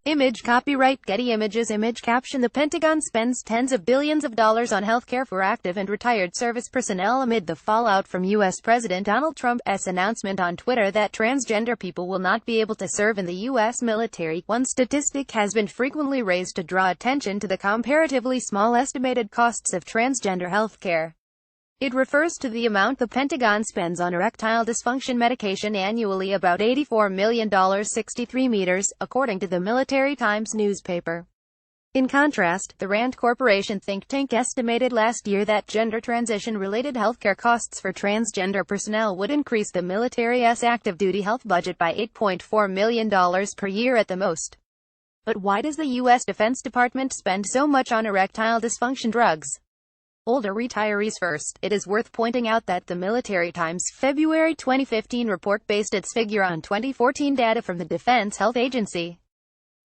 Image copyright Getty Images Image caption The Pentagon spends tens of billions of dollars on healthcare for active and retired service personnel amid the fallout from U.S. President Donald Trump's announcement on Twitter that transgender people will not be able to serve in the U.S. military. One statistic has been frequently raised to draw attention to the comparatively small estimated costs of transgender healthcare. It refers to the amount the Pentagon spends on erectile dysfunction medication annually, about $84 million, 63 meters, according to the Military Times newspaper. In contrast, the Rand Corporation think tank estimated last year that gender transition-related healthcare costs for transgender personnel would increase the military's active-duty health budget by $8.4 million per year at the most. But why does the U.S. Defense Department spend so much on erectile dysfunction drugs? Older retirees first. It is worth pointing out that the Military Times' February 2015 report based its figure on 2014 data from the Defense Health Agency.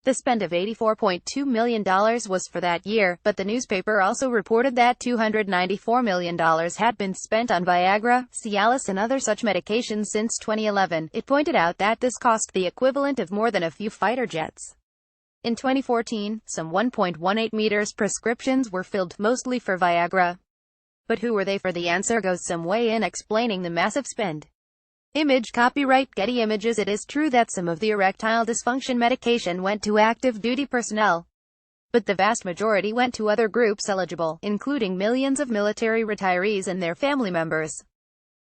The spend of $84.2 million was for that year, but the newspaper also reported that $294 million had been spent on Viagra, Cialis and other such medications since 2011. It pointed out that this cost the equivalent of more than a few fighter jets. In 2014, some 1.18 meters prescriptions were filled, mostly for Viagra. But who were they for? The answer goes some way in explaining the massive spend. Image copyright Getty Images It is true that some of the erectile dysfunction medication went to active duty personnel, but the vast majority went to other groups eligible, including millions of military retirees and their family members.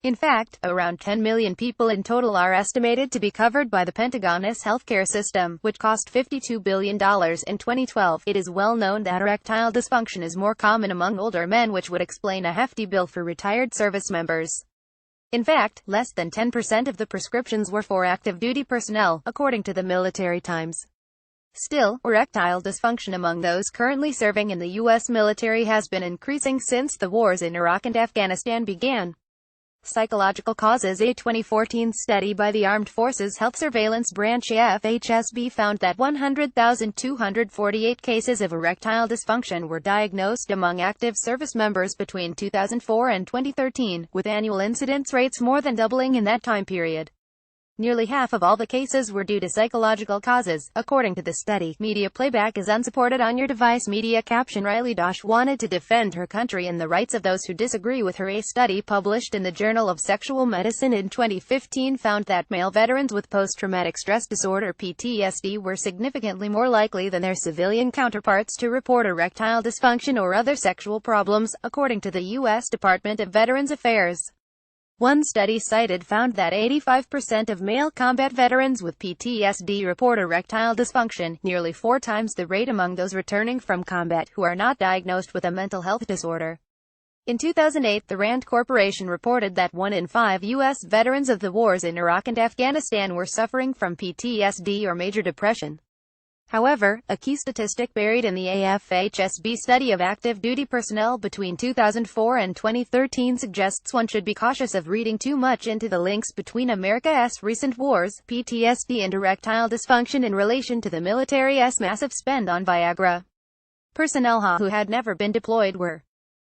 In fact, around 10 million people in total are estimated to be covered by the Pentagon's healthcare system, which cost $52 billion in 2012. It is well known that erectile dysfunction is more common among older men, which would explain a hefty bill for retired service members. In fact, less than 10% of the prescriptions were for active-duty personnel, according to the Military Times. Still, erectile dysfunction among those currently serving in the U.S. military has been increasing since the wars in Iraq and Afghanistan began. Psychological causes A 2014 study by the Armed Forces Health Surveillance Branch FHSB found that 100,248 cases of erectile dysfunction were diagnosed among active service members between 2004 and 2013, with annual incidence rates more than doubling in that time period. Nearly half of all the cases were due to psychological causes, according to the study. Media playback is unsupported on your device. Media caption Riley Dosh wanted to defend her country and the rights of those who disagree with her. A study published in the Journal of Sexual Medicine in 2015 found that male veterans with post-traumatic stress disorder (PTSD) were significantly more likely than their civilian counterparts to report erectile dysfunction or other sexual problems, according to the U.S. Department of Veterans Affairs. One study cited found that 85% of male combat veterans with PTSD report erectile dysfunction, nearly 4 times the rate among those returning from combat who are not diagnosed with a mental health disorder. In 2008, the Rand Corporation reported that 1 in 5 U.S. veterans of the wars in Iraq and Afghanistan were suffering from PTSD or major depression. However, a key statistic buried in the AFHSB study of active duty personnel between 2004 and 2013 suggests one should be cautious of reading too much into the links between America's recent wars, PTSD and erectile dysfunction in relation to the military's massive spend on Viagra. Personnel who had never been deployed were